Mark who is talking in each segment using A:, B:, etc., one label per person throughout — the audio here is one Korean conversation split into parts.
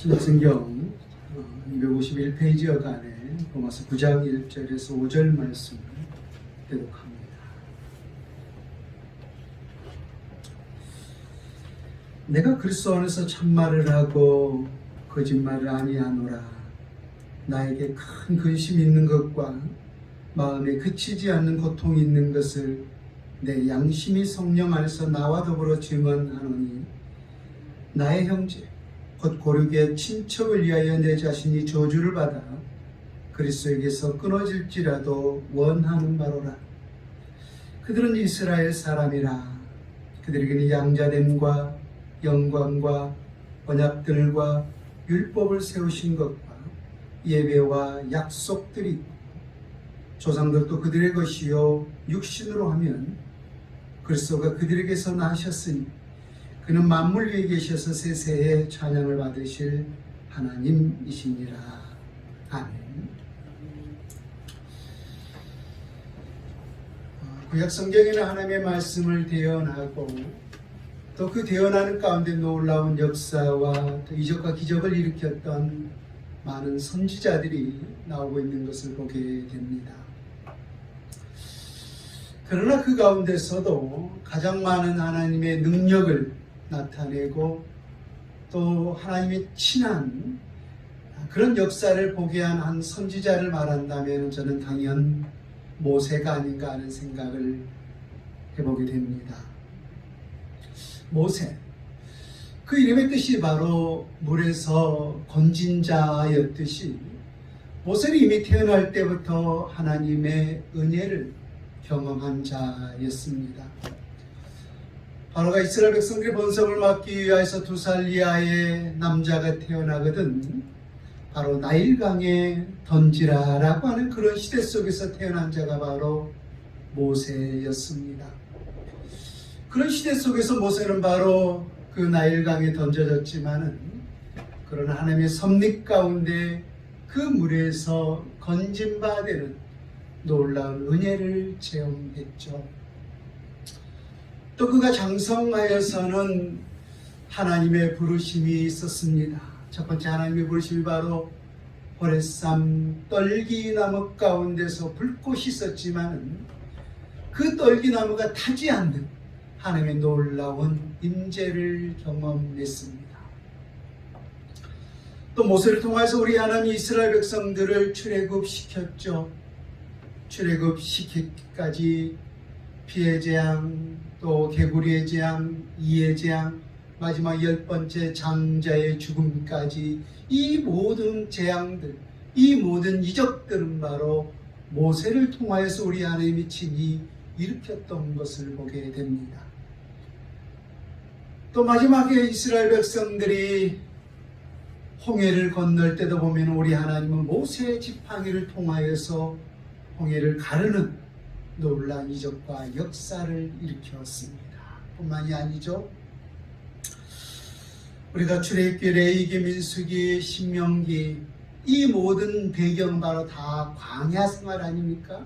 A: 신약성경 251페이지 여간에 로마서 9장 1절에서 5절 말씀을 대독합니다. 내가 그리스도 안에서 참말을 하고 거짓말을 아니하노라. 나에게 큰 근심이 있는 것과 마음에 그치지 않는 고통이 있는 것을 내 양심이 성령 안에서 나와 더불어 증언하노니 나의 형제 곧 고륙의 친척을 위하여 내 자신이 저주를 받아 그리스도에게서 끊어질지라도 원하는 바로라. 그들은 이스라엘 사람이라. 그들에게는 양자됨과 영광과 언약들과 율법을 세우신 것과 예배와 약속들이 있고 조상들도 그들의 것이요 육신으로 하면 그리스도가 그들에게서 나셨으니 그는 만물 위에 계셔서 세세에 찬양을 받으실 하나님이시니라. 아멘. 구약 성경에는 하나님의 말씀을 대언하고 또 그 대언하는 가운데 놀라운 역사와 또 이적과 기적을 일으켰던 많은 선지자들이 나오고 있는 것을 보게 됩니다. 그러나 그 가운데서도 가장 많은 하나님의 능력을 나타내고 또 하나님의 친한 그런 역사를 보게 한 선지자를 말한다면 저는 당연 모세가 아닌가 하는 생각을 해보게 됩니다. 모세, 그 이름의 뜻이 바로 물에서 건진 자였듯이 모세는 이미 태어날 때부터 하나님의 은혜를 경험한 자였습니다. 바로가 이스라엘 백성들의 번성을 막기 위해서 2살 이하의 남자가 태어나거든 바로 나일강에 던지라라고 하는 그런 시대 속에서 태어난 자가 바로 모세였습니다. 그런 시대 속에서 모세는 바로 그 나일강에 던져졌지만은 그러나 하나님의 섭리 가운데 그 물에서 건진바 되는 놀라운 은혜를 체험했죠. 또 그가 장성하여서는 하나님의 부르심이 있었습니다. 첫 번째 하나님의 부르심이 바로 호렙산 떨기나무 가운데서 불꽃이 있었지만 그 떨기나무가 타지 않는 하나님의 놀라운 임재를 경험했습니다. 또 모세를 통해서 우리 하나님 이스라엘 백성들을 출애굽시켰죠. 출애굽시키기까지 피의 재앙, 또 개구리의 재앙, 이의 재앙, 마지막 10번째 장자의 죽음까지 이 모든 재앙들, 이 모든 이적들은 바로 모세를 통하여서 우리 하나님이 친히 일으켰던 것을 보게 됩니다. 또 마지막에 이스라엘 백성들이 홍해를 건널 때도 보면 우리 하나님은 모세 지팡이를 통하여서 홍해를 가르는 놀라운 이적과 역사를 일으켰습니다. 뿐만이 아니죠. 우리가 출애굽기, 레위기, 민수기, 신명기 이 모든 배경 바로 다 광야 생활 아닙니까?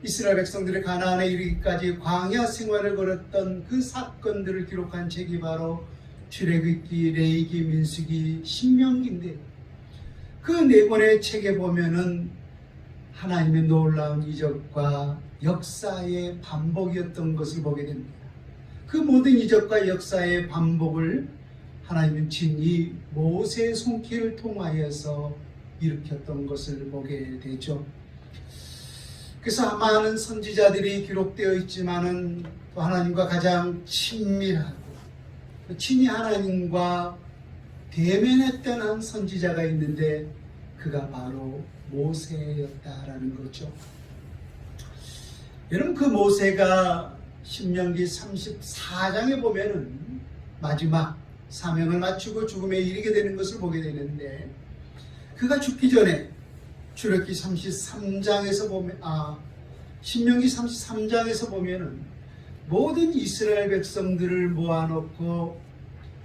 A: 이스라엘 백성들의 가나안에 이르기까지 광야 생활을 걸었던 그 사건들을 기록한 책이 바로 출애굽기, 레위기, 민수기, 신명기인데 그 네 권의 책에 보면은 하나님의 놀라운 이적과 역사의 반복이었던 것을 보게 됩니다. 그 모든 이적과 역사의 반복을 하나님은 친히 모세의 손길을 통하여서 일으켰던 것을 보게 되죠. 그래서 많은 선지자들이 기록되어 있지만은 또 하나님과 가장 친밀하고 친히 하나님과 대면했던 한 선지자가 있는데 그가 바로 모세였다라는 거죠. 여러분 그 모세가 신명기 34장에 보면은 마지막 사명을 마치고 죽음에 이르게 되는 것을 보게 되는데 그가 죽기 전에 출애굽기 33장에서 보면 신명기 33장에서 보면은 모든 이스라엘 백성들을 모아놓고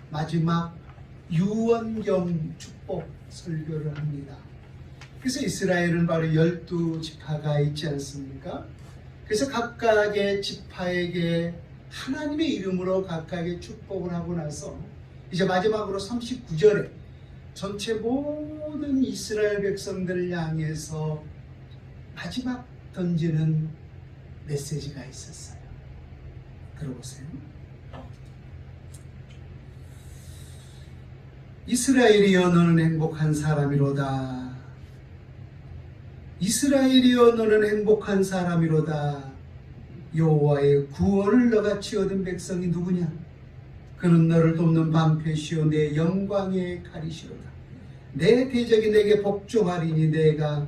A: 마지막 유언 겸 축복 설교를 합니다. 그래서 이스라엘은 바로 12지파가 있지 않습니까? 그래서 각각의 지파에게 하나님의 이름으로 각각의 축복을 하고 나서 이제 마지막으로 39절에 전체 모든 이스라엘 백성들을 향해서 마지막 던지는 메시지가 있었어요. 들어보세요. 이스라엘이여 너는 행복한 사람이로다. 이스라엘이여 너는 행복한 사람이로다. 여호와의 구원을 너같이 얻은 백성이 누구냐? 그는 너를 돕는 방패시오 내 영광의 칼이시로다. 내 대적이 내게 복종하리니 내가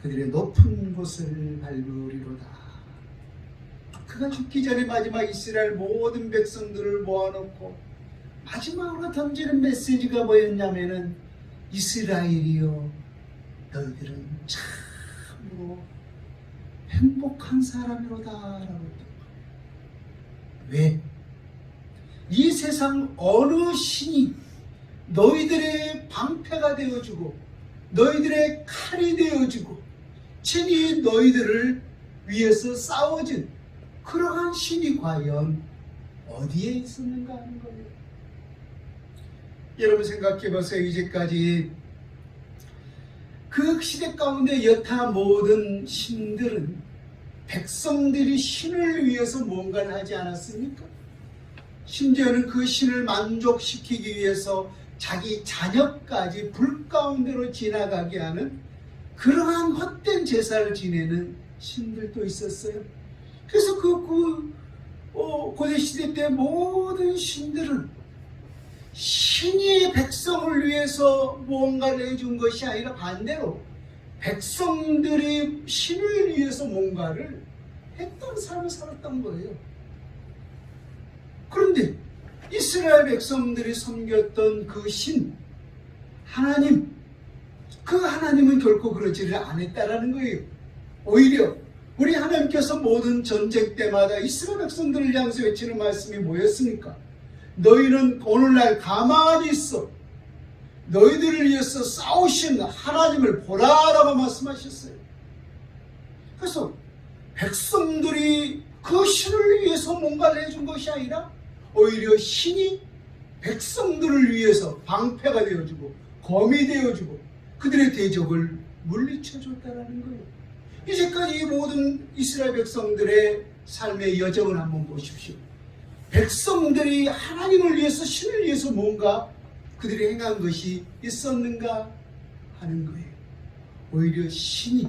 A: 그들의 높은 곳을 밟으리로다. 그가 죽기 전에 마지막 이스라엘 모든 백성들을 모아놓고 마지막으로 던지는 메시지가 뭐였냐면은 이스라엘이여 너희들은 참으로 행복한 사람이로다 라고 했던 거예요. 왜? 이 세상 어느 신이 너희들의 방패가 되어주고 너희들의 칼이 되어주고 친히 너희들을 위해서 싸워준 그러한 신이 과연 어디에 있었는가 하는 거예요. 여러분 생각해 보세요. 이제까지 그 시대 가운데 여타 모든 신들은 백성들이 신을 위해서 뭔가를 하지 않았습니까? 심지어는 그 신을 만족시키기 위해서 자기 자녀까지 불 가운데로 지나가게 하는 그러한 헛된 제사를 지내는 신들도 있었어요. 그래서 고대 시대 때 모든 신들은 신이 백성을 위해서 무언가를 해준 것이 아니라 반대로 백성들이 신을 위해서 뭔가를 했던 삶을 살았던 거예요. 그런데 이스라엘 백성들이 섬겼던 그 신, 하나님, 그 하나님은 결코 그러지를 않았다라는 거예요. 오히려 우리 하나님께서 모든 전쟁 때마다 이스라엘 백성들을 향해서 외치는 말씀이 뭐였습니까? 너희는 오늘날 가만히 있어. 너희들을 위해서 싸우신 하나님을 보라라고 말씀하셨어요. 그래서 백성들이 그 신을 위해서 뭔가를 해준 것이 아니라 오히려 신이 백성들을 위해서 방패가 되어주고 검이 되어주고 그들의 대적을 물리쳐줬다는 거예요. 이제까지 이 모든 이스라엘 백성들의 삶의 여정을 한번 보십시오. 백성들이 하나님을 위해서 신을 위해서 뭔가 그들이 행한 것이 있었는가 하는 거예요. 오히려 신이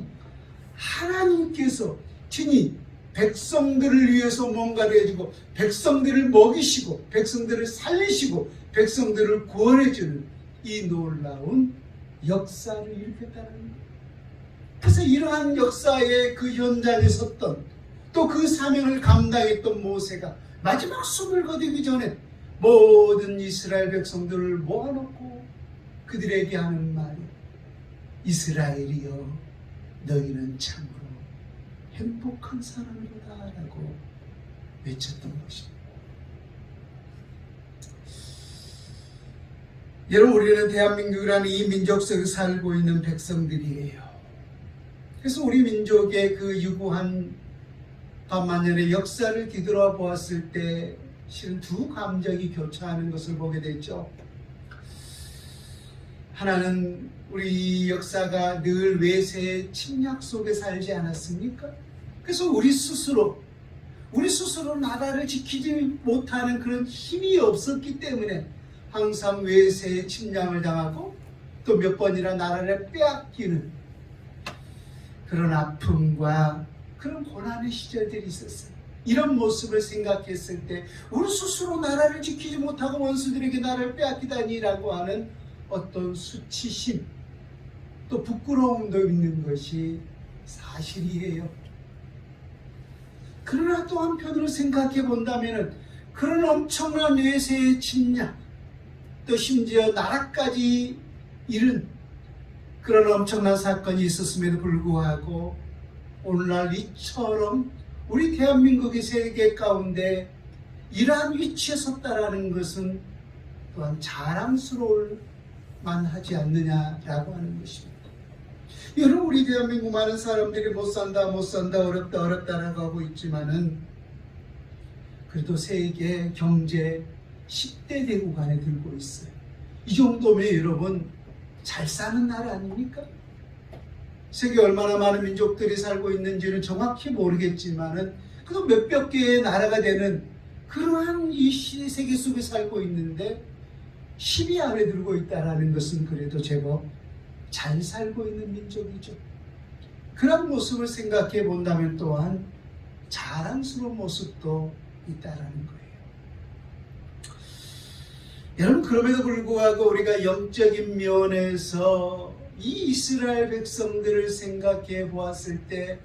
A: 하나님께서 친히 백성들을 위해서 뭔가를 해주고 백성들을 먹이시고 백성들을 살리시고 백성들을 구원해주는 이 놀라운 역사를 일으켰다는 거예요. 그래서 이러한 역사의 그 현장에 섰던 또 그 사명을 감당했던 모세가 마지막 숨을 거두기 전에 모든 이스라엘 백성들을 모아놓고 그들에게 하는 말이 이스라엘이여 너희는 참으로 행복한 사람이로다 라고 외쳤던 것입니다. 여러분 우리는 대한민국이라는 이 민족 속에 살고 있는 백성들이에요. 그래서 우리 민족의 그 유구한 반만년의 역사를 뒤돌아 보았을 때 실은 두 감정이 교차하는 것을 보게 됐죠. 하나는 우리 역사가 늘 외세의 침략 속에 살지 않았습니까? 그래서 우리 스스로 나라를 지키지 못하는 그런 힘이 없었기 때문에 항상 외세의 침략을 당하고 또 몇 번이나 나라를 빼앗기는 그런 아픔과 그런 고난의 시절들이 있었어요. 이런 모습을 생각했을 때 우리 스스로 나라를 지키지 못하고 원수들에게 나라를 빼앗기다니라고 하는 어떤 수치심 또 부끄러움도 있는 것이 사실이에요. 그러나 또 한편으로 생각해 본다면 그런 엄청난 외세의 침략 또 심지어 나라까지 잃은 그런 엄청난 사건이 있었음에도 불구하고 오늘날 이처럼 우리 대한민국의 세계 가운데 이러한 위치에 섰다라는 것은 또한 자랑스러울 만하지 않느냐라고 하는 것입니다. 여러분 우리 대한민국 많은 사람들이 못 산다 어렵다라고 하고 있지만은 그래도 세계 경제 10대 대국 안에 들고 있어요. 이 정도면 여러분 잘 사는 나라 아닙니까? 세계 얼마나 많은 민족들이 살고 있는지는 정확히 모르겠지만은 그래도 몇백 개의 나라가 되는 그러한 이 세계 속에 살고 있는데 10위 안에 들고 있다는 것은 그래도 제법 잘 살고 있는 민족이죠. 그런 모습을 생각해 본다면 또한 자랑스러운 모습도 있다라는 거예요. 여러분, 그럼에도 불구하고 우리가 영적인 면에서 이 이스라엘 백성들을 생각해 보았을 때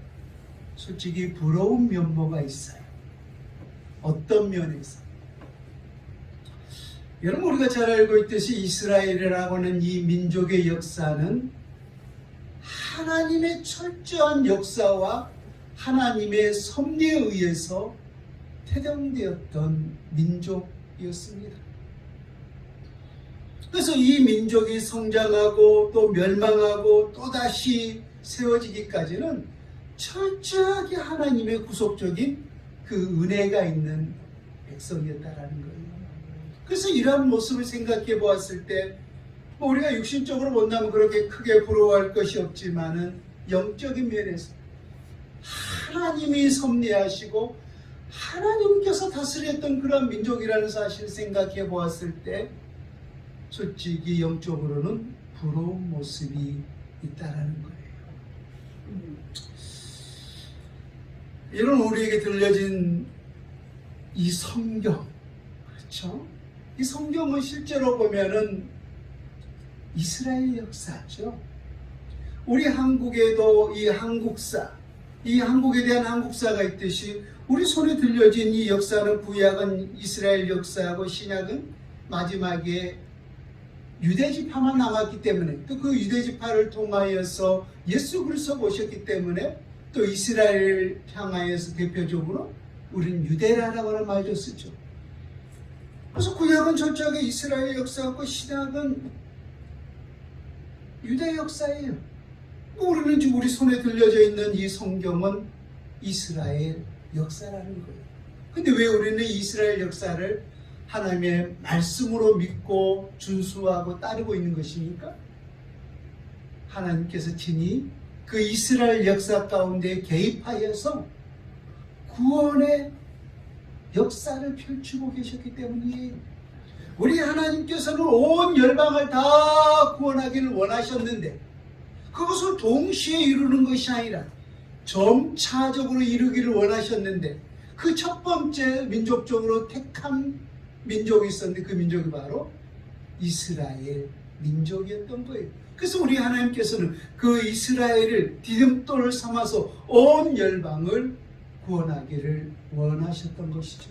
A: 솔직히 부러운 면모가 있어요. 어떤 면에서? 여러분, 우리가 잘 알고 있듯이 이스라엘이라고 하는 이 민족의 역사는 하나님의 철저한 역사와 하나님의 섭리에 의해서 태동되었던 민족이었습니다. 그래서 이 민족이 성장하고 또 멸망하고 또다시 세워지기까지는 철저하게 하나님의 구속적인 그 은혜가 있는 백성이었다라는 거예요. 그래서 이러한 모습을 생각해 보았을 때 우리가 육신적으로 본다면 그렇게 크게 부러워할 것이 없지만은 영적인 면에서 하나님이 섭리하시고 하나님께서 다스렸던 그런 민족이라는 사실을 생각해 보았을 때 솔직히 영적으로는 부러운 모습이 있다라는 거예요. 이런 우리에게 들려진 이 성경, 그렇죠? 이 성경은 실제로 보면은 이스라엘 역사죠. 우리 한국에도 이 한국사, 이 한국에 대한 한국사가 있듯이 우리 손에 들려진 이 역사는 구약은 이스라엘 역사하고 신약은 마지막에 유대지파만 남았기 때문에 또 그 유대지파를 통하여서 예수 그리스도가 오셨기 때문에 또 이스라엘을 향하여서 대표적으로 우리는 유대라라고 하는 말도 쓰죠. 그래서 구약은 철저하게 이스라엘 역사고 신약은 유대 역사예요. 우리는 지금 우리 손에 들려져 있는 이 성경은 이스라엘 역사라는 거예요. 근데 왜 우리는 이스라엘 역사를 하나님의 말씀으로 믿고 준수하고 따르고 있는 것입니까? 하나님께서 친히 그 이스라엘 역사 가운데 개입하여서 구원의 역사를 펼치고 계셨기 때문이에요. 우리 하나님께서는 온 열방을 다 구원하기를 원하셨는데 그것을 동시에 이루는 것이 아니라 점차적으로 이루기를 원하셨는데 그 첫 번째 민족적으로 택한 민족이 있었는데 그 민족이 바로 이스라엘 민족이었던 거예요. 그래서 우리 하나님께서는 그 이스라엘을 디딤돌을 삼아서 온 열방을 구원하기를 원하셨던 것이죠.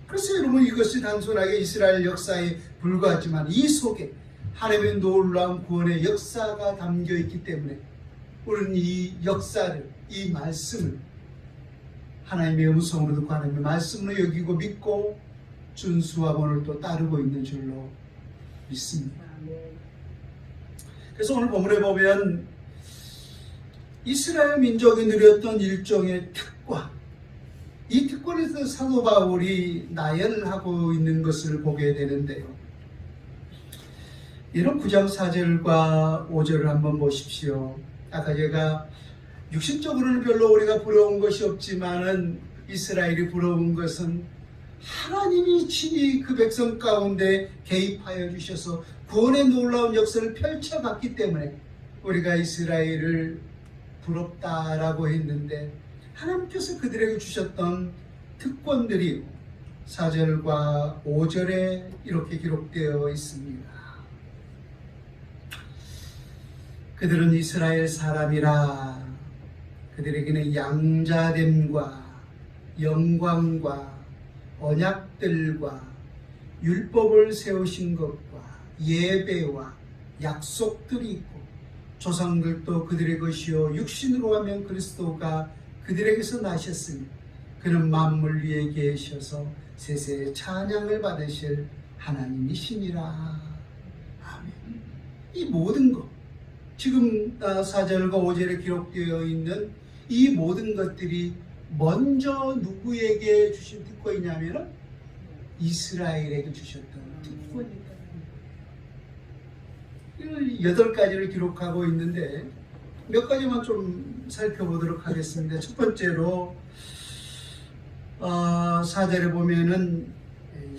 A: 그래서 여러분, 이것이 단순하게 이스라엘 역사에 불과하지만 이 속에 하나님의 놀라운 구원의 역사가 담겨 있기 때문에 우리는 이 역사를, 이 말씀을 하나님의 음성으로 듣고 하나님의 말씀으로 여기고 믿고 준수하고 오늘 또 따르고 있는 줄로 믿습니다. 그래서 오늘 본문에 보면 이스라엘 민족이 누렸던 일종의 특권, 이 특권에서 사도 바울이 나열을 하고 있는 것을 보게 되는데요. 이런 9장 4절과 5절을 한번 보십시오. 아까 제가 육신적으로는 별로 우리가 부러운 것이 없지만은 이스라엘이 부러운 것은 하나님이 친히 그 백성 가운데 개입하여 주셔서 구원의 놀라운 역사를 펼쳐갔기 때문에 우리가 이스라엘을 부럽다라고 했는데 하나님께서 그들에게 주셨던 특권들이 4절과 5절에 이렇게 기록되어 있습니다. 그들은 이스라엘 사람이라 그들에게는 양자됨과 영광과 언약들과 율법을 세우신 것과 예배와 약속들이 있고 조상들도 그들의 것이요 육신으로 하면 그리스도가 그들에게서 나셨으니 그는 만물 위에 계셔서 세세의 찬양을 받으실 하나님이시니라. 아멘. 이 모든 것, 지금 4절과 5절에 기록되어 있는 이 모든 것들이 먼저 누구에게 주신 특권이냐면 이스라엘에게 주셨던 특권이다. 여덟 가지를 기록하고 있는데 몇 가지만 좀 살펴보도록 하겠습니다. 첫 번째로 4절에 보면은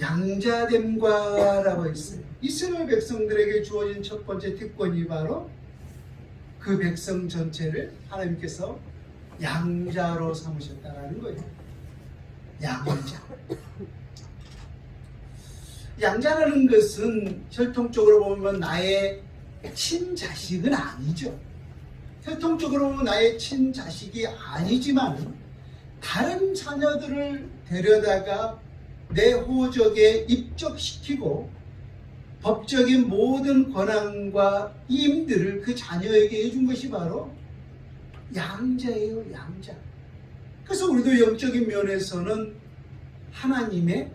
A: 양자됨과라고 있어요. 이스라엘 백성들에게 주어진 첫 번째 특권이 바로 그 백성 전체를 하나님께서 양자로 삼으셨다라는 거예요. 양자. 양자라는 것은 혈통적으로 보면 나의 친자식은 아니죠. 혈통적으로 보면 나의 친자식이 아니지만 다른 자녀들을 데려다가 내 호적에 입적시키고 법적인 모든 권한과 임들을 그 자녀에게 해준 것이 바로 양자예요. 양자. 그래서 우리도 영적인 면에서는 하나님의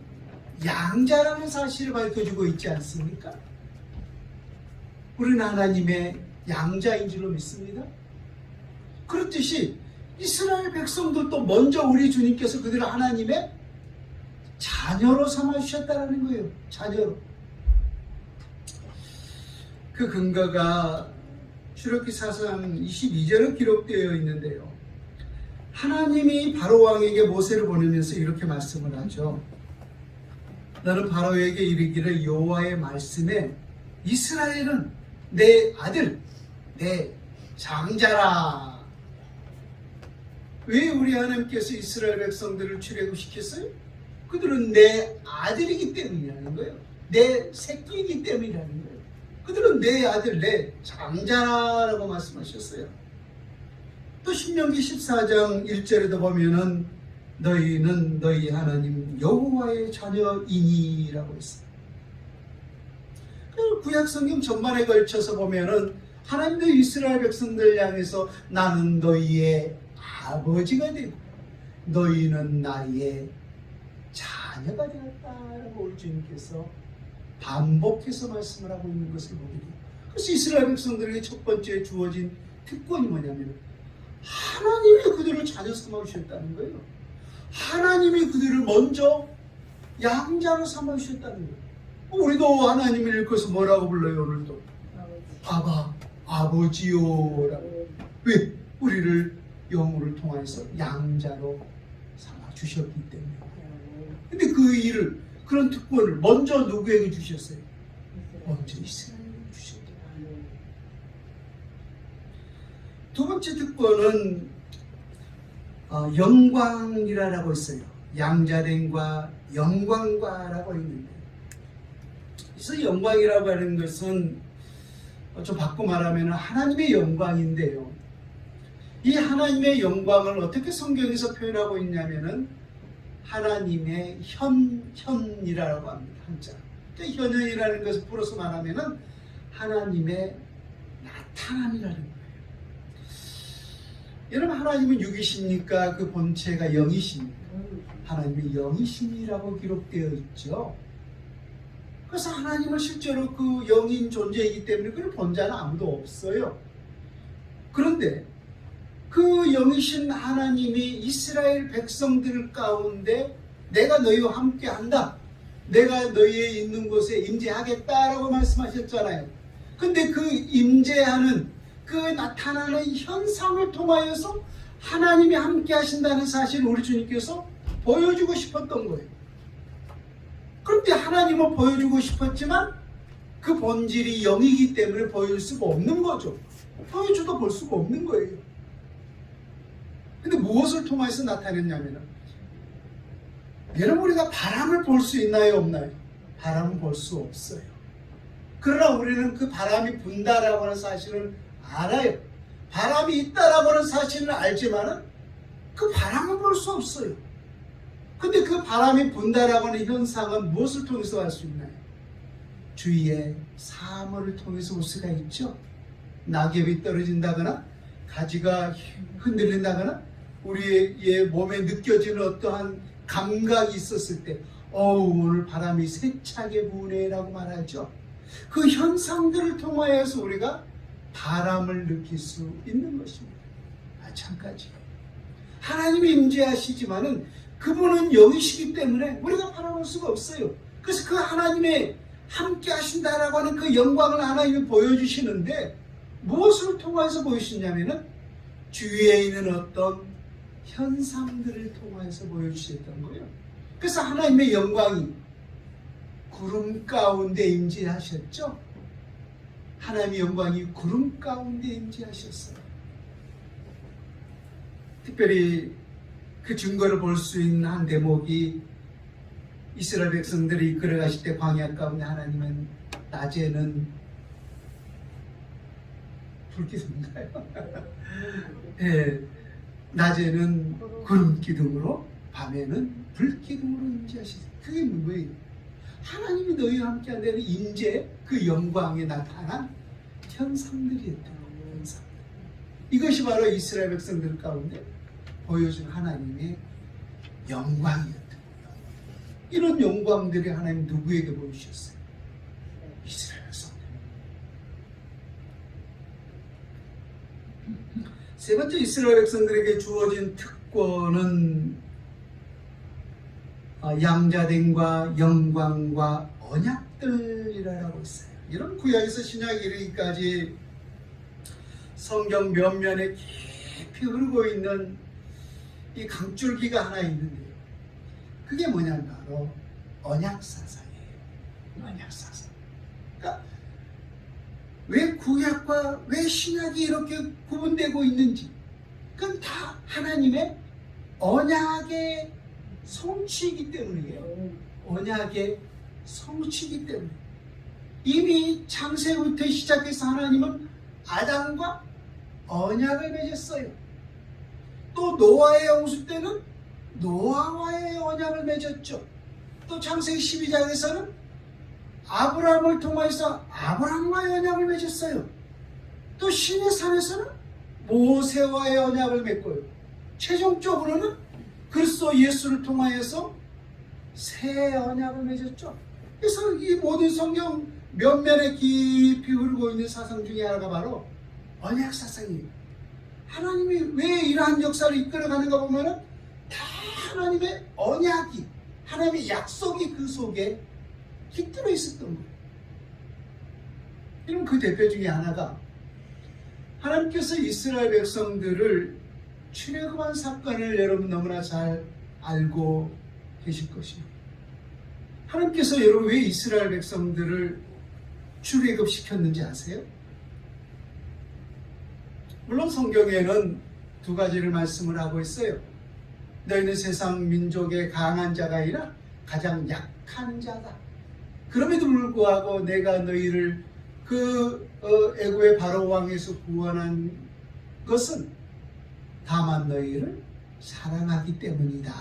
A: 양자라는 사실을 밝혀주고 있지 않습니까? 우리는 하나님의 양자인 줄로 믿습니다. 그렇듯이 이스라엘 백성들도 먼저 우리 주님께서 그들을 하나님의 자녀로 삼아주셨다는 거예요. 자녀로. 그 근거가 출애굽기 4장 22절에 기록되어 있는데요. 하나님이 바로 왕에게 모세를 보내면서 이렇게 말씀을 하죠. 너는 바로에게 이르기를 여호와의 말씀에 이스라엘은 내 아들, 내 장자라. 왜 우리 하나님께서 이스라엘 백성들을 출애굽시켰어요? 그들은 내 아들이기 때문이라는 거예요. 내 새끼이기 때문이라는 거예요. 그들은 내 아들, 내 장자라고 말씀하셨어요. 또 신명기 14장 1절에도 보면은 너희는 너희 하나님 여호와의 자녀이니라고 했어요. 구약 성경 전반에 걸쳐서 보면은 하나님도 이스라엘 백성들 향해서 나는 너희의 아버지가 되고 너희는 나의 자녀가 되었다라고 우리 주님께서 반복해서 말씀을 하고 있는 것을 보게 돼요. 그래서 이스라엘 백성들에게 첫 번째 주어진 특권이 뭐냐면 하나님이 그들을 자녀 삼아주셨다는 거예요. 하나님이 그들을 먼저 양자로 삼아주셨다는 거예요. 우리도 하나님을 일컬어서 뭐라고 불러요? 오늘도 아바, 아버지요라고. 왜? 우리를 영으로 통해서 양자로 삼아주셨기 때문에. 근데 그 일을, 그런 특권을 먼저 누구에게 주셨어요? 먼저 이스라엘에게 주셨다. 두 번째 특권은 영광이라고 있어요. 양자됨과 영광과라고 있는데, 그래서 영광이라고 하는 것은 좀 바꿔 말하면 하나님의 영광인데요. 이 하나님의 영광을 어떻게 성경에서 표현하고 있냐면은 하나님의 현이라고 합니다. 한자. 현현이라는 것을 풀어서 말하면은 하나님의 나타남이라는 거예요. 여러분, 하나님은 육이십니까? 그 본체가 영이십니까? 하나님의 영이심이라고 기록되어 있죠. 그래서 하나님은 실제로 그 영인 존재이기 때문에 그를 본 자는 아무도 없어요. 그런데 그 영이신 하나님이 이스라엘 백성들 가운데 내가 너희와 함께 한다, 내가 너희의 있는 곳에 임재하겠다라고 말씀하셨잖아요. 근데 그 임재하는, 그 나타나는 현상을 통하여서 하나님이 함께 하신다는 사실을 우리 주님께서 보여주고 싶었던 거예요. 그런데 하나님은 보여주고 싶었지만 그 본질이 영이기 때문에 보여줄 수가 없는 거죠. 보여줘도 볼 수가 없는 거예요. 근데 무엇을 통해서 나타냈냐면, 여러분, 우리가 바람을 볼 수 있나요, 없나요? 바람은 볼 수 없어요. 그러나 우리는 그 바람이 분다라고 하는 사실은 알아요. 바람이 있다라고 하는 사실은 알지만은 그 바람은 볼 수 없어요. 근데 그 바람이 분다라고 하는 현상은 무엇을 통해서 알 수 있나요? 주위의 사물을 통해서 볼 수가 있죠. 낙엽이 떨어진다거나 가지가 흔들린다거나 우리의 몸에 느껴지는 어떠한 감각이 있었을 때 오늘 바람이 세차게 부네라고 말하죠. 그 현상들을 통하여서 우리가 바람을 느낄 수 있는 것입니다. 마찬가지예요. 하나님이 임재하시지만은 그분은 영이시기 때문에 우리가 바라볼 수가 없어요. 그래서 그 하나님의 함께 하신다라고 하는 그 영광을 하나님이 보여주시는데 무엇을 통해서 보여주시냐면은 주위에 있는 어떤 현상들을 통해서 보여주셨던 거예요. 그래서 하나님의 영광이 구름 가운데 임재하셨죠. 하나님의 영광이 구름 가운데 임재하셨어요. 특별히 그 증거를 볼 수 있는 한 대목이 이스라엘 백성들이 걸어가실 때 광야 가운데 하나님은 낮에는 불기둥인가요? 네, 낮에는 구름 기둥으로 밤에는 불 기둥으로 임재하시죠. 그게 뭐예요? 하나님이 너희와 함께 한다는 임재, 그 영광에 나타난 현상들이었던 거예요. 현상들. 이것이 바로 이스라엘 백성들 가운데 보여준 하나님의 영광이었던 거예요. 이런 영광들이 하나님 누구에게 보여주셨어요? 이스라엘 백성들. 세 번째, 이스라엘 백성들에게 주어진 특권은 양자됨과 영광과 언약들이라고 있어요. 이런 구약에서 신약 이르기까지 성경 면면에 깊이 흐르고 있는 이 강줄기가 하나 있는데요. 그게 뭐냐면 바로 언약사상이에요. 언약사상. 그러니까 왜 구약과 왜 신약이 이렇게 구분되고 있는지, 그건 다 하나님의 언약의 성취이기 때문이에요. 언약의 성취이기 때문에. 이미 창세부터 시작해서 하나님은 아담과 언약을 맺었어요. 또 노아의 홍수 때는 노아와의 언약을 맺었죠. 또 창세기 12장에서는 아브라함을 통해서 아브라함과의 언약을 맺었어요. 또 신의 산에서는 모세와의 언약을 맺고요. 최종적으로는 그리스도 예수를 통하여서 새 언약을 맺었죠. 그래서 이 모든 성경 면면에 깊이 흐르고 있는 사상 중에 하나가 바로 언약 사상이에요. 하나님이 왜 이러한 역사를 이끌어가는가 보면은 다 하나님의 언약이, 하나님의 약속이 그 속에 깃들어 있었던 거예요. 이런 그 대표 중에 하나가 하나님께서 이스라엘 백성들을 출애굽한 사건을 여러분 너무나 잘 알고 계실 것입니다. 하나님께서 여러분 왜 이스라엘 백성들을 출애굽시켰는지 아세요? 물론 성경에는 두 가지를 말씀을 하고 있어요. 너희는 세상 민족의 강한 자가 아니라 가장 약한 자다. 그럼에도 불구하고 내가 너희를 그 애굽의 바로 왕에서 구원한 것은 다만 너희를 사랑하기 때문이다.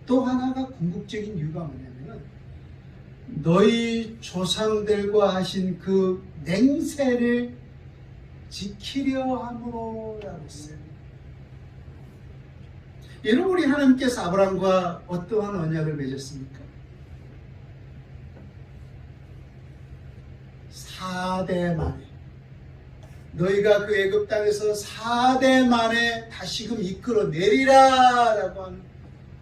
A: 또 하나가 궁극적인 이유가 뭐냐면 너희 조상들과 하신 그 맹세를 지키려 함으로라고 했어요. 여러분, 우리 하나님께서 아브라함과 어떠한 언약을 맺었습니까? 4대 만에 너희가 그 애굽 땅에서 4대 만에 다시금 이끌어내리라 라고 하는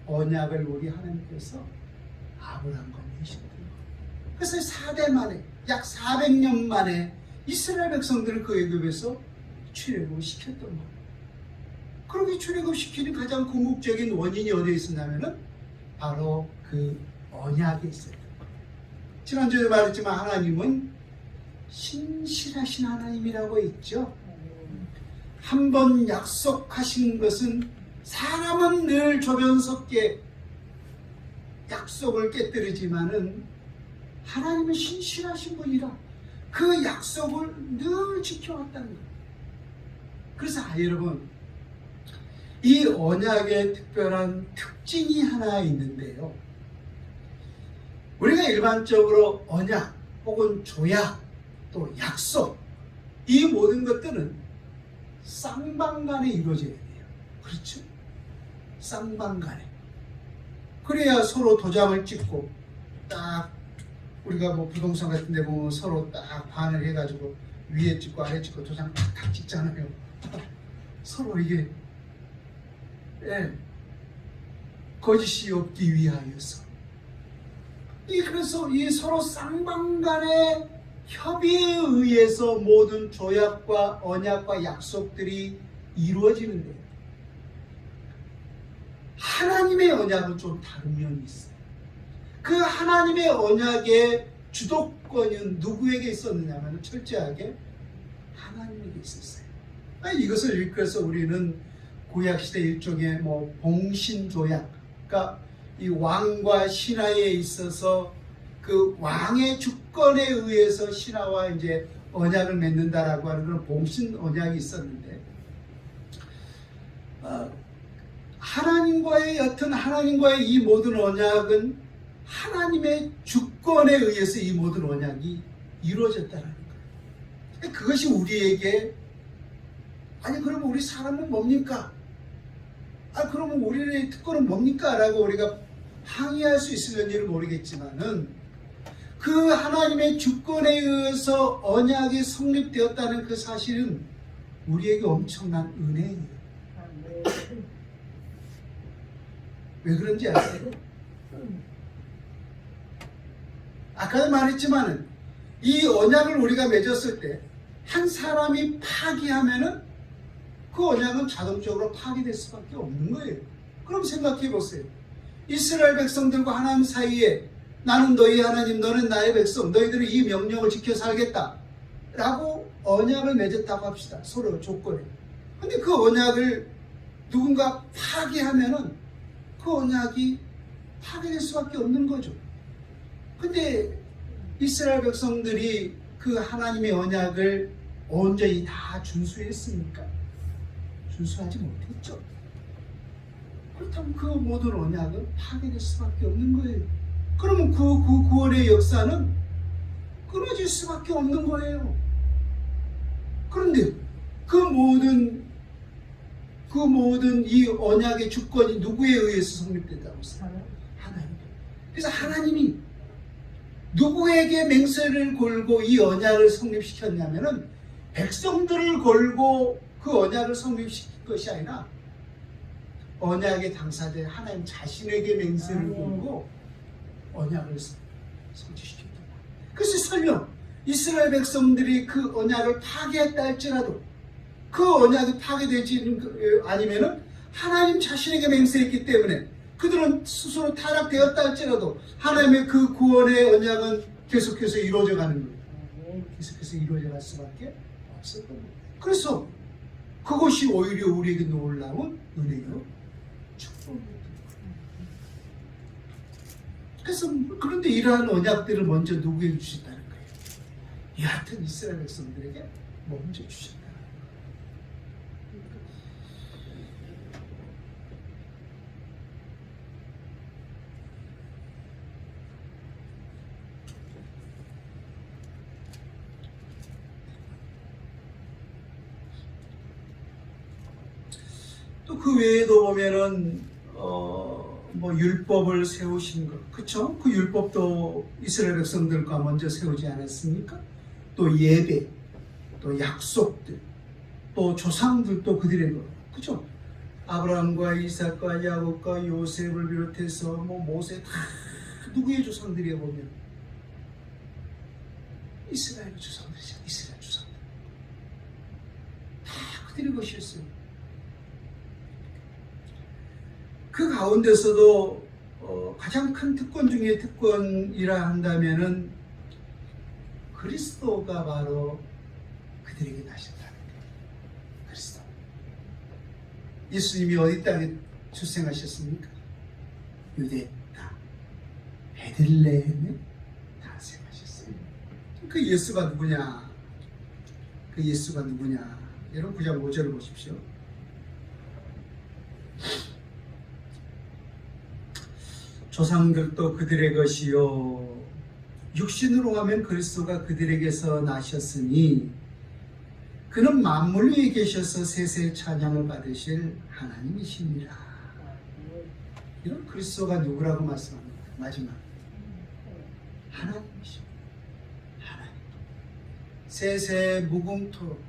A: 언약을 우리 하나님께서 아브라함과 맺으셨대요. 그래서 4대 만에 약 400년 만에 이스라엘 백성들을 그 애굽에서 출애굽시켰던 거예요. 그렇게 출애굽시키는 가장 궁극적인 원인이 어디에 있었냐면은 바로 그 언약에 있었던 거예요. 지난주에 말했지만 하나님은 신실하신 하나님이라고 했죠. 한 번 약속하신 것은 사람은 늘 조변석계 약속을 깨뜨리지만은 하나님은 신실하신 분이라 그 약속을 늘 지켜왔다는 거예요. 그래서 여러분, 이 언약의 특별한 특징이 하나 있는데요. 우리가 일반적으로 언약 혹은 조약 또 약속, 이 모든 것들은 쌍방간에 이루어져야 돼요. 그렇죠? 쌍방간에. 그래야 서로 도장을 찍고 딱 우리가 뭐 부동산 같은 데 보면 서로 딱 반을 해가지고 위에 찍고 아래 찍고 도장 탁탁 찍잖아요. 서로 이게 거짓이 없기 위하여서. 그래서 이 서로 쌍방간의 협의에 의해서 모든 조약과 언약과 약속들이 이루어지는데, 하나님의 언약은 좀 다른 면이 있어요. 그 하나님의 언약의 주도권은 누구에게 있었느냐면 철저하게 하나님에게 있었어요. 이것을 읽어서 우리는 구약시대 일종의 봉신조약, 그러니까 이 왕과 신하에 있어서 그 왕의 주권에 의해서 신하와 이제 언약을 맺는다라고 하는 그런 봉신 언약이 있었는데, 하나님과의 이 모든 언약은 하나님의 주권에 의해서 이 모든 언약이 이루어졌다는 거예요. 그것이 우리에게, 그러면 우리 사람은 뭡니까? 그러면 우리의 특권은 뭡니까? 라고 우리가 항의할 수 있을는지를 모르겠지만은, 그 하나님의 주권에 의해서 언약이 성립되었다는 그 사실은 우리에게 엄청난 은혜예요. 왜 그런지 아세요? 아까도 말했지만은 이 언약을 우리가 맺었을 때 한 사람이 파기하면은 그 언약은 자동적으로 파기될 수밖에 없는 거예요. 그럼 생각해 보세요. 이스라엘 백성들과 하나님 사이에 나는 너희 하나님, 너는 나의 백성, 너희들은 이 명령을 지켜 살겠다 라고 언약을 맺었다고 합시다. 서로 조건에. 근데 그 언약을 누군가 파기하면은 그 언약이 파괴될 수밖에 없는 거죠. 근데 이스라엘 백성들이 그 하나님의 언약을 온전히 다 준수했습니까? 준수하지 못했죠. 그렇다면 그 모든 언약은 파괴될 수밖에 없는 거예요. 그러면 그 구원의 역사는 끊어질 수밖에 없는 거예요. 그런데 그 모든 이 언약의 주권이 누구에 의해서 성립됐다고 했어요? 하나님. 그래서 하나님이 누구에게 맹세를 걸고 이 언약을 성립시켰냐면은 백성들을 걸고 그 언약을 성립시킨 것이 아니라 언약의 당사자 하나님 자신에게 맹세를 걸고 언약을 성취시켰다. 그래서 설령 이스라엘 백성들이 그 언약을 파괴했다 할지라도 그 언약이 파괴되지 아니면은 하나님 자신에게 맹세했기 때문에 그들은 스스로 타락되었다 할지라도 하나님의 그 구원의 언약은 계속해서 이루어져 가는 거예요. 계속해서 이루어져 갈 수밖에 없었던 거예요. 그래서 그것이 오히려 우리에게 놀라운 은혜요, 축복이에요. 그래서 그런데 이러한 언약들을 먼저 누구에게 주셨다는 거예요? 여하튼 이스라엘 백성들에게 먼저 주셨다. 또 그 외에도 보면은 율법을 세우신 것, 그쵸? 그 율법도 이스라엘 백성들과 먼저 세우지 않았습니까? 또 예배, 또 약속들, 또 조상들도 그들의 것, 그쵸? 아브라함과 이삭과 야곱과 요셉을 비롯해서 모세 다 누구의 조상들이야 보면 이스라엘 조상들이죠. 이스라엘 조상들 다 그들의 것이었어요. 그 가운데서도 가장 큰 특권 중에 특권이라 한다면은 그리스도가 바로 그들에게 나셨다는 거예요. 그리스도. 예수님이 어디 땅에 출생하셨습니까? 유대 땅 베들레헴에 탄생하셨어요. 그 예수가 누구냐? 그 예수가 누구냐? 여러분 9장 5절을 보십시오. 조상들도 그들의 것이요 육신으로 하면 그리스도가 그들에게서 나셨으니 그는 만물 위에 계셔서 세세의 찬양을 받으실 하나님이십니다. 이런 그리스도가 누구라고 말씀합니다. 마지막 하나님이십니다. 하나님. 세세 무궁토록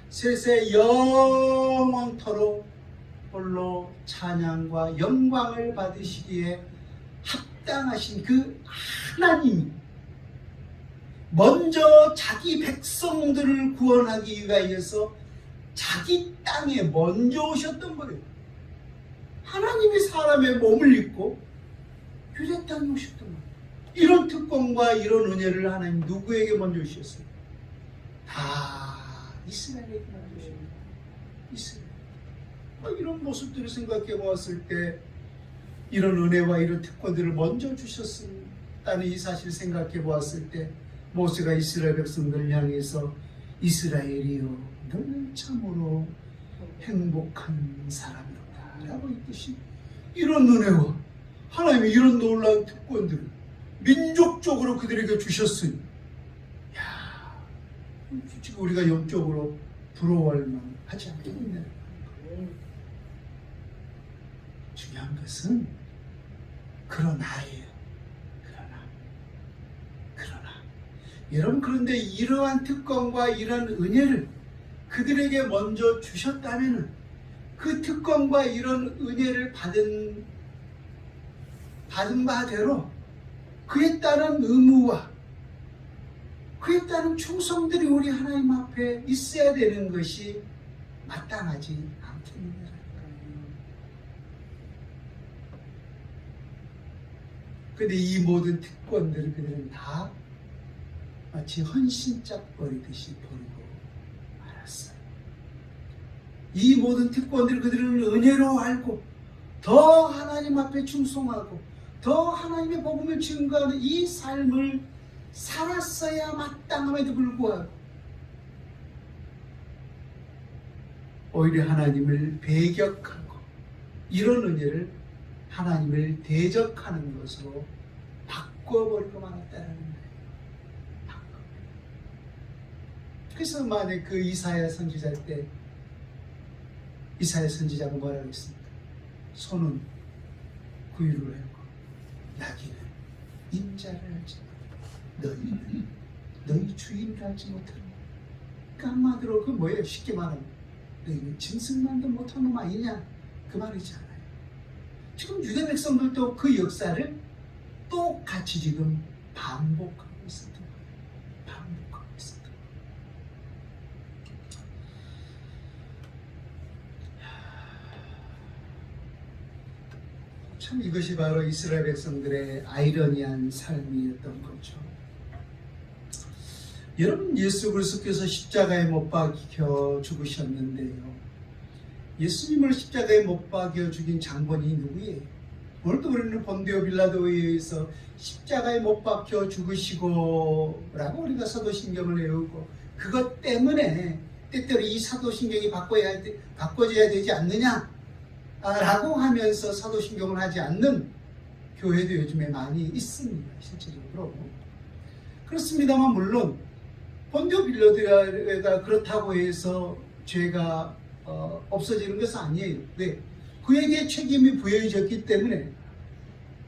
A: 세세 영원토록 홀로 찬양과 영광을 받으시기에 마땅하신 그 하나님이 먼저 자기 백성들을 구원하기 위하여서 자기 땅에 먼저 오셨던 거예요. 하나님이 사람의 몸을 입고 유대 땅에 오셨던 거예요. 이런 특권과 이런 은혜를 하나님 누구에게 먼저 주셨어요? 다 이스라엘에게 먼저 주십니다. 이스라엘. 이런 모습들을 생각해 보았을 때 이런 은혜와 이런 특권들을 먼저 주셨다는 이 사실을 생각해 보았을 때 모세가 이스라엘 백성들을 향해서 이스라엘이여 너는 참으로 행복한 사람이로다 라고 했듯이 이런 은혜와 하나님의 이런 놀라운 특권들을 민족적으로 그들에게 주셨으니 지금 우리가 영적으로 부러워할 만하지 않겠느냐. 중요한 것은 그러나예요. 그러나 여러분, 그런데 이러한 특권과 이런 은혜를 그들에게 먼저 주셨다면 그 특권과 이런 은혜를 받은 바대로 그에 따른 의무와 그에 따른 충성들이 우리 하나님 앞에 있어야 되는 것이 마땅하지 않겠느냐. 그런데 이 모든 특권들을 그들은 다 마치 헌신짝 버리듯이 버리고 말았어요. 이 모든 특권들을 그들은 은혜로 알고 더 하나님 앞에 충성하고 더 하나님의 복음을 증거하는 이 삶을 살았어야 마땅함에도 불구하고 오히려 하나님을 배격하고 이런 은혜를 하나님을 대적하는 것으로 바꿔버리고 말았다는 거예요. 그래서 만약 그 이사야 선지자 때 이사야 선지자가 뭐라고 했습니까? 손은 구유를 하고 나귀는 임자를 알지 못하고 너희는 너희 주인을 알지 못하는 거야. 그러니까 한마디로 그 뭐예요? 쉽게 말하면 너희는 짐승만도 못한 놈 아니냐 그 말이지 않아요. 지금 유대 백성들도 그 역사를 똑같이 지금 반복하고 있었던 거예요. 반복하고 있었던 거예요. 참 이것이 바로 이스라엘 백성들의 아이러니한 삶이었던 거죠. 여러분, 예수 그리스도께서 십자가에 못 박혀 죽으셨는데요. 예수님을 십자가에 못 박여 죽인 장본인이 누구예요? 오늘도 우리는 본디오 빌라도에 의해서 십자가에 못 박혀 죽으시고 라고 우리가 사도신경을 외우고 그것 때문에 때때로 이 사도신경이 바꿔져야 되지 않느냐 라고 하면서 사도신경을 하지 않는 교회도 요즘에 많이 있습니다. 실제적으로 그렇습니다만 물론 본디오 빌라도가 그렇다고 해서 죄가 없어지는 것은 아니에요. 왜? 그에게 책임이 부여해졌기 때문에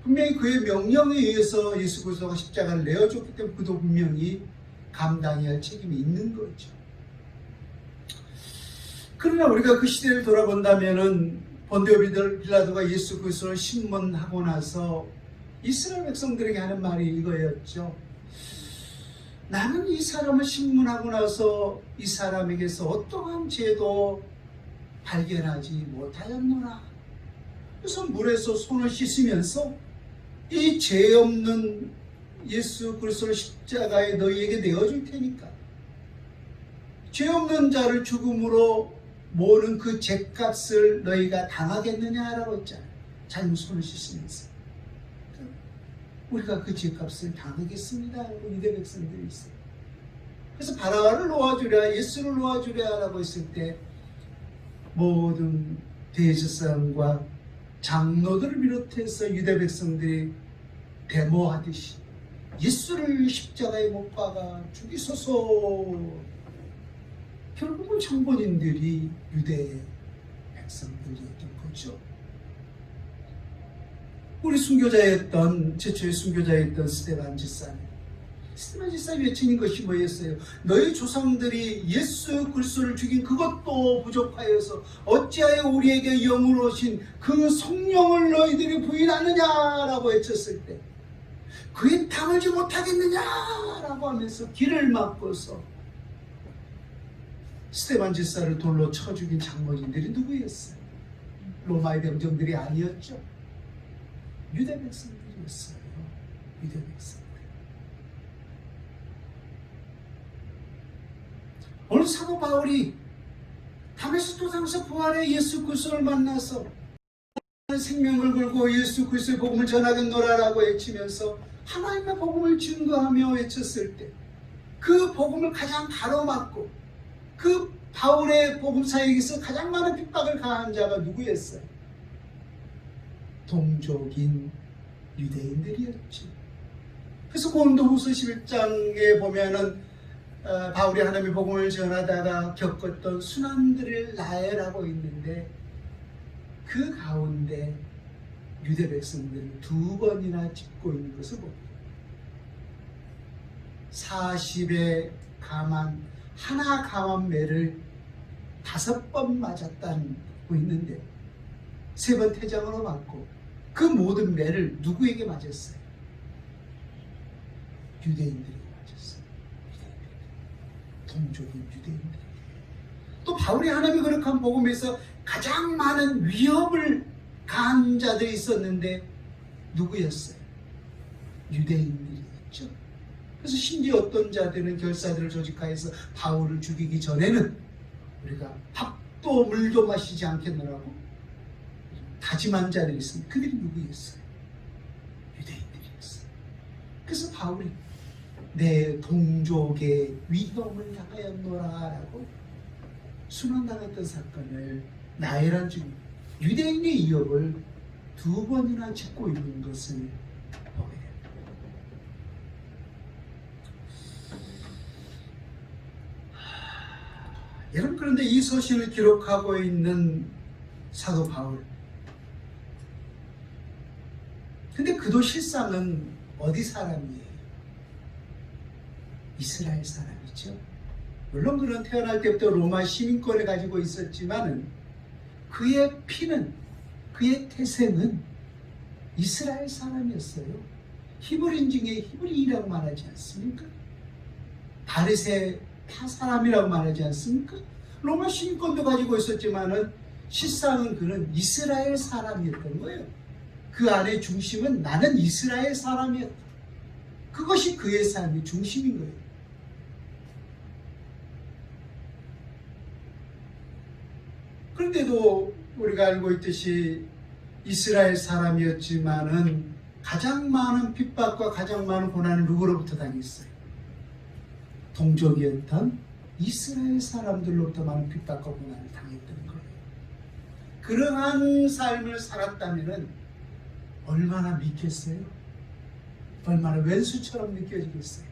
A: 분명히 그의 명령에 의해서 예수 그리스도가 십자가를 내어줬기 때문에 그도 분명히 감당해야 할 책임이 있는 거죠. 그러나 우리가 그 시대를 돌아본다면은 본디오 빌라도가 예수 그리스도를 신문하고 나서 이스라엘 백성들에게 하는 말이 이거였죠. 나는 이 사람을 신문하고 나서 이 사람에게서 어떠한 죄도 발견하지 못하였노라. 그래서 물에서 손을 씻으면서 이 죄 없는 예수 그리스도를 십자가에 너희에게 내어줄 테니까 죄 없는 자를 죽음으로 모는 그 죄값을 너희가 당하겠느냐라고 했잖아요. 잘못 손을 씻으면서 우리가 그 죄값을 당하겠습니다 라고 유대 백성들이 있어요. 그래서 바라바를 놓아주랴 예수를 놓아주랴 라고 했을 때 모든 대제사장과 장로들을 비롯해서 유대 백성들이 데모하듯이 예수를 십자가에 못 박아 죽이소서. 결국은 장본인들이 유대 백성들이었던 거죠. 우리 순교자였던 최초의 순교자였던 스데반 집사님. 스데반 집사님이 외치는 것이 뭐였어요? 너희 조상들이 예수 그리스도를 죽인 그것도 부족하여서 어찌하여 우리에게 영으로 오신 그 성령을 너희들이 부인하느냐라고 외쳤을 때 그에 당하지 못하겠느냐라고 하면서 길을 막고서 스데반 집사를 돌로 쳐 죽인 장로진들이 누구였어요? 로마의 병정들이 아니었죠. 유대 백성들이었어요. 유대 백성들. 오늘 사도 바울이 다메섹 도상에서 부활의 예수 그리스도를 만나서 생명을 걸고 예수 그리스도의 복음을 전하겠노라라고 외치면서 하나님의 복음을 증거하며 외쳤을 때 그 복음을 가장 가로막고 그 바울의 복음사에게서 가장 많은 핍박을 가한 자가 누구였어요? 동족인 유대인들이었죠. 그래서 고린도후서 11장에 보면은 바울이 하나님의 복음을 전하다가 겪었던 순환들을 나열하고 있는데 그 가운데 유대 백성들을 2번이나 짚고 있는 것을 봅니다. 40에 하나 감한 매를 5번 맞았다고 있는데 3번 태장으로 맞고 그 모든 매를 누구에게 맞았어요? 유대인들에게 맞았어요. 동족인 유대인들. 또 바울이 하나님의 거룩한 복음에서 가장 많은 위협을 가한 자들이 있었는데 누구였어요? 유대인들이었죠. 그래서 심지어 어떤 자들은 결사들을 조직하여서 바울을 죽이기 전에는 우리가 밥도 물도 마시지 않겠노라고 다짐한 자들이 있습니다. 그들이 누구였어요? 유대인들이었어요. 그래서 바울이 내 동족의 위험을 당하였노라라고 순환당했던 사건을 나열한 중 유대인의 위협을 2번이나 짚고 있는 것을 보게 됩니다. 여러분, 그런데 이 서신을 기록하고 있는 사도 바울, 근데 그도 실상은 어디 사람이에요? 이스라엘 사람이죠. 물론 그는 태어날 때부터 로마 시민권을 가지고 있었지만 그의 피는, 그의 태생은 이스라엘 사람이었어요. 히브리인 중에 히브리인이라고 말하지 않습니까? 바리새 타 사람이라고 말하지 않습니까? 로마 시민권도 가지고 있었지만은 실상은 그는 이스라엘 사람이었던 거예요. 그 안의 중심은 나는 이스라엘 사람이었다. 그것이 그의 삶의 중심인 거예요. 그런데도 우리가 알고 있듯이 이스라엘 사람이었지만은 가장 많은 핍박과 가장 많은 고난을 누구로부터 당했어요? 동족이었던 이스라엘 사람들로부터 많은 핍박과 고난을 당했던 거예요. 그러한 삶을 살았다면 얼마나 믿겠어요? 얼마나 왼수처럼 느껴지겠어요?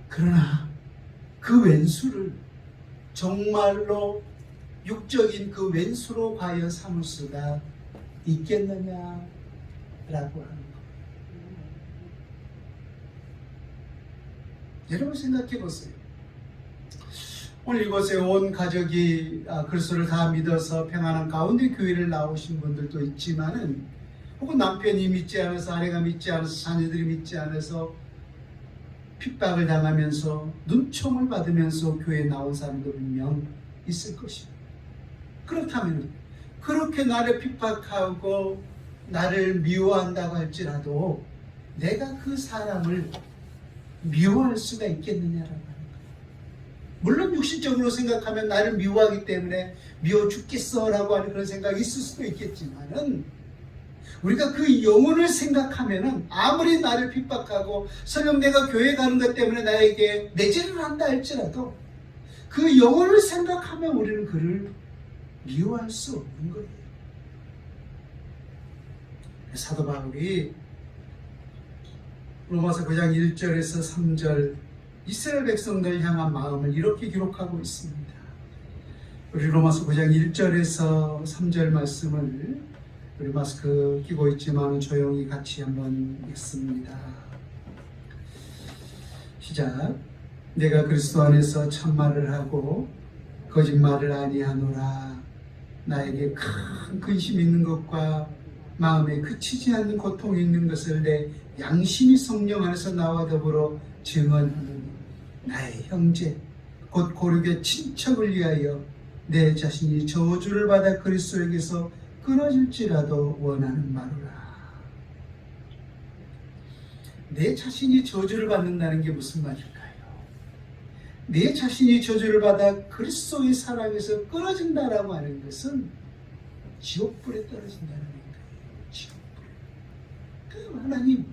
A: 그러나 그 왼수를 정말로 육적인 그 왼수로 과연 삼을 수가 있겠느냐라고 하는 거예요. 여러분 생각해 보세요. 오늘 이곳에 온 가족이 그리스도를 다 믿어서 평안한 가운데 교회를 나오신 분들도 있지만은 혹은 남편이 믿지 않아서, 아내가 믿지 않아서, 자녀들이 믿지 않아서 핍박을 당하면서 눈총을 받으면서 교회에 나온 사람도 분명 있을 것입니다. 그렇다면 그렇게 나를 핍박하고 나를 미워한다고 할지라도 내가 그 사람을 미워할 수가 있겠느냐라고 하는 거예요. 물론 육신적으로 생각하면 나를 미워하기 때문에 미워 죽겠어 라고 하는 그런 생각이 있을 수도 있겠지만은 우리가 그 영혼을 생각하면은 아무리 나를 핍박하고 설령 내가 교회 가는 것 때문에 나에게 내질을 한다 할지라도 그 영혼을 생각하면 우리는 그를 미워할 수 없는 거예요. 사도 바울이 로마서 9장 1절에서 3절 이스라엘 백성들 향한 마음을 이렇게 기록하고 있습니다. 우리 로마서 9장 1절에서 3절 말씀을 우리 마스크 끼고 있지만 조용히 같이 한번 읽습니다. 시작. 내가 그리스도 안에서 참말을 하고 거짓말을 아니하노라. 나에게 큰 근심 있는 것과 마음에 그치지 않는 고통이 있는 것을 내 양심이 성령 안에서 나와 더불어 증언하노니 나의 형제 곧 고륙의 친척을 위하여 내 자신이 저주를 받아 그리스도에게서 끊어질지라도 원하는 바로라. 내 자신이 저주를 받는다는 게 무슨 말일까요? 내 자신이 저주를 받아 그리스도의 사랑에서 끊어진다라고 하는 것은 지옥불에 떨어진다는 거예요. 지옥불에. 그 하나님,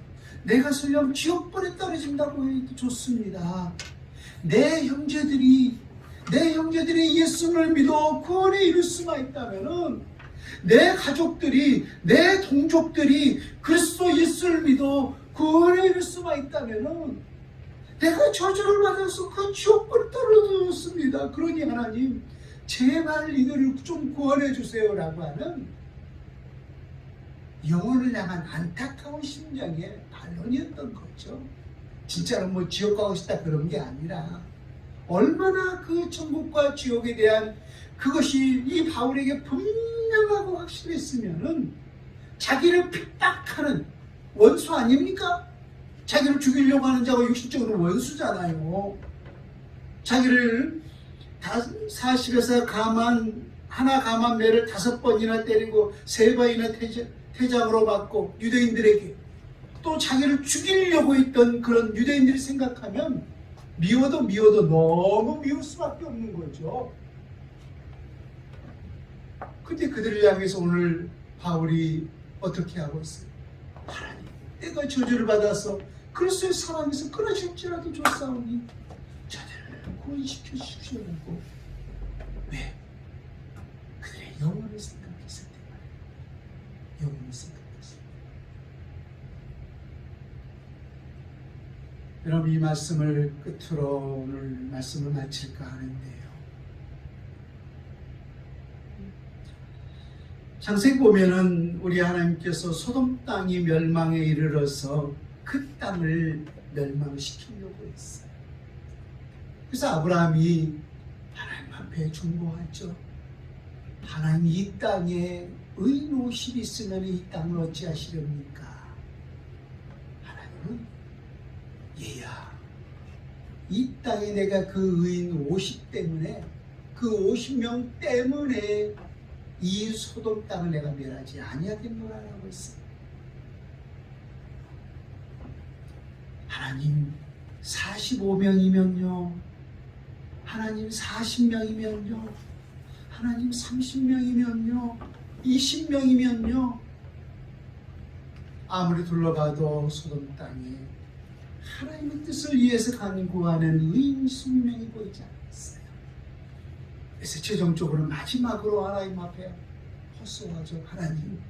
A: 내가 설령 지옥불에 떨어진다고 해도 좋습니다. 내 형제들이 예수를 믿어 구원에 이를 수만 있다면은, 내 가족들이, 내 동족들이 그리스도 예수를 믿어 구원에 이를 수만 있다면은, 내가 저주를 받아서 그 지옥불에 떨어졌습니다. 그러니 하나님, 제발 이들을 좀 구원해 주세요라고 하는 영혼을 향한 안타까운 심정의 반론이었던 거죠. 진짜로 뭐 지옥 가고 싶다 그런 게 아니라, 얼마나 그 천국과 지옥에 대한 그것이 이 바울에게 분명하고 확실했으면은 자기를 핍박하는 원수 아닙니까? 자기를 죽이려고 하는 자가 육신적으로 원수잖아요. 자기를 40에서 가만 매를 5번이나 때리고 3번이나 태장으로 맞고 유대인들에게 또 자기를 죽이려고 했던 그런 유대인들이 생각하면 미워도 너무 미울 수밖에 없는 거죠. 근데 그들을 향해서 오늘 바울이 어떻게 하고 있어요? 하나님, 내가 저주를 받아서 그리스도의 사랑에서 끊어질지라도 좋사오니 저들을 구원시켜 주시려고. 왜? 그들의 영혼을 생각했을 때 말이에요. 영혼을 생각했을 때. 여러분, 이 말씀을 끝으로 오늘 말씀을 마칠까 하는데요. 창세기 보면은 우리 하나님께서 소돔 땅이 멸망에 이르러서 그 땅을 멸망시키려고 했어요. 그래서 아브라함이 하나님 앞에 중보하죠. 하나님, 이 땅에 의인 50이 있으면 이 땅을 어찌하시렵니까? 하나님은 얘야, 이 땅에 내가 그 의인 50 때문에, 그 50명 때문에 이 소돔 땅을 내가 멸하지 아니하겠노라라고 했어요. 하나님 45명이면요, 하나님 40명이면요, 하나님 30명이면요, 20명이면요, 아무리 둘러봐도 소돔 땅에 하나님의 뜻을 위해서 간구하는 의인 20명이 보이지 않았어요. 그래서 최종적으로 마지막으로 하나님 앞에 호소하죠. 하나님,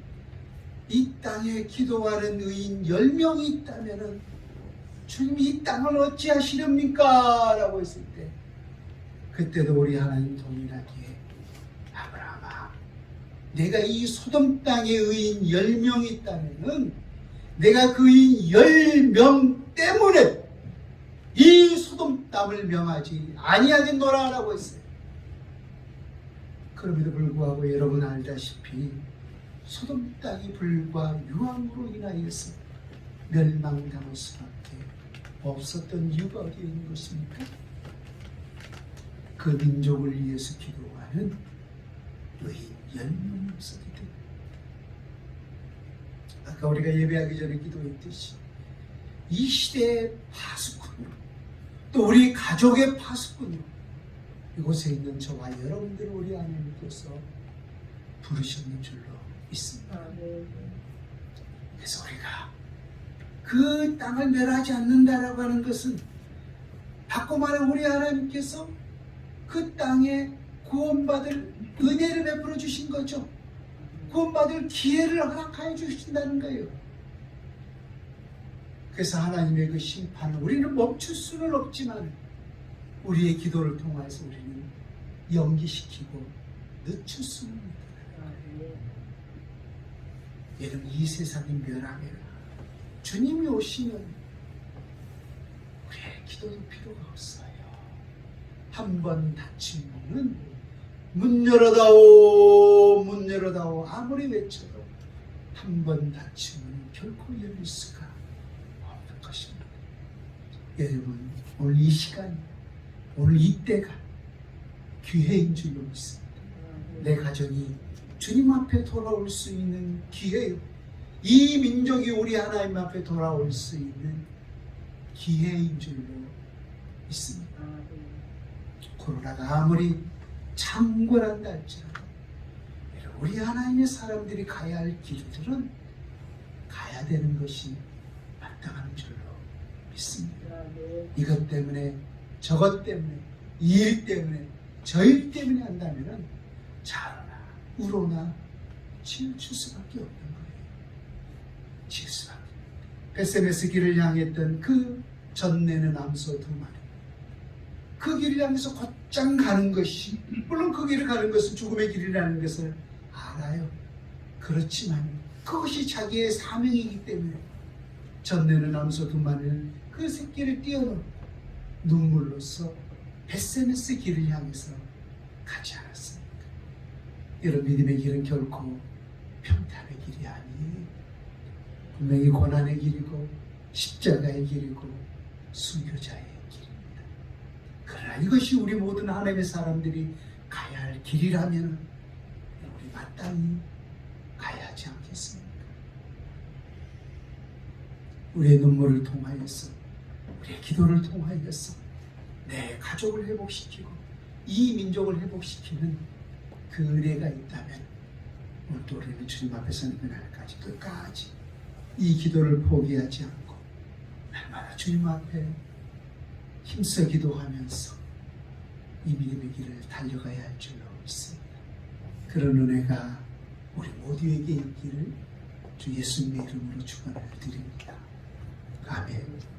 A: 이 땅에 기도하는 의인 10명이 있다면 주님, 이 땅을 어찌하시렵니까? 라고 했을 때, 그때도 우리 하나님 동일하게, 아브라함아, 내가 이 소돔 땅에 의인 10명이 있다면 내가 그 의인 10명 때문에 이 소돔 땅을 명하지 아니하겠노라 라고 했어요. 그럼에도 불구하고 여러분 알다시피 소돔 땅이 불과 유황으로 인하여서 멸망당할 수밖에 없었던 이유가 어디에 있는 것입니까? 그 민족을 위해서 기도하는 의인 10명이 없었기 때문에. 아까 우리가 예배하기 전에 기도했듯이 이 시대의 파수꾼으로, 또 우리 가족의 파수꾼으로 이곳에 있는 저와 여러분들을 우리 하나님께서 부르셨는 줄로 믿습니다. 그래서 우리가 그 땅을 멸하지 않는다라고 하는 것은 바꿔 말해 우리 하나님께서 그 땅에 구원받을 은혜를 베풀어 주신 거죠. 구원받을 기회를 허락하여 주신다는 거예요. 그래서 하나님의 그 심판을 우리는 멈출 수는 없지만 우리의 기도를 통해서 우리는 연기시키고 늦출 수는 있다. 여러분, 이 세상이 멸하면 주님이 오시면 우리의 기도도 필요가 없어요. 한 번 닫힌 문은 문 열어다오, 문 열어다오 아무리 외쳐도 한 번 닫히면 결코 열릴 수가 없는 것입니다. 여러분, 오늘 이 시간, 오늘 이때가 기회인 줄로 믿습니다. 내 가정이 주님 앞에 돌아올 수 있는 기회요. 이 민족이 우리 하나님 앞에 돌아올 수 있는 기회인 줄로 믿습니다. 코로나가 아무리 창궐한다 할지라도 우리 하나님의 사람들이 가야 할 길들은 가야 되는 것이 마땅한 줄로 믿습니다. 이것 때문에 저것 때문에 이 일 때문에 저 일 때문에 한다면 자로나 우로나 치우칠 수밖에 없는 거예요. 칠 수밖에. 베세메스 길을 향했던 그 전내는 암소 2마리, 그 길을 향해서 곧장 가는 것이, 물론 그 길을 가는 것은 죽음의 길이라는 것을 알아요. 그렇지만 그것이 자기의 사명이기 때문에 전내는 암소 2마리는 그 새끼를 띄워놓고 눈물로써 베세메스 길을 향해서 가지 않았습니까? 여러분, 믿음의 길은 결코 평탄의 길이 아니에요. 분명히 고난의 길이고 십자가의 길이고 순교자의 길입니다. 그러나 이것이 우리 모든 하나님의 사람들이 가야 할 길이라면 우리 마땅히 가야 하지 않겠습니까? 우리의 눈물을 통하여서, 우리의 기도를 통하여서 내 가족을 회복시키고 이 민족을 회복시키는 그 은혜가 있다면 오늘도 우리는 주님 앞에 서는 그날까지 끝까지 이 기도를 포기하지 않고 날마다 주님 앞에 힘써 기도하면서 이 믿음의 길을 달려가야 할 줄로 믿습니다. 그런 은혜가 우리 모두에게 있기를 주 예수님의 이름으로 축원을 드립니다. 아멘.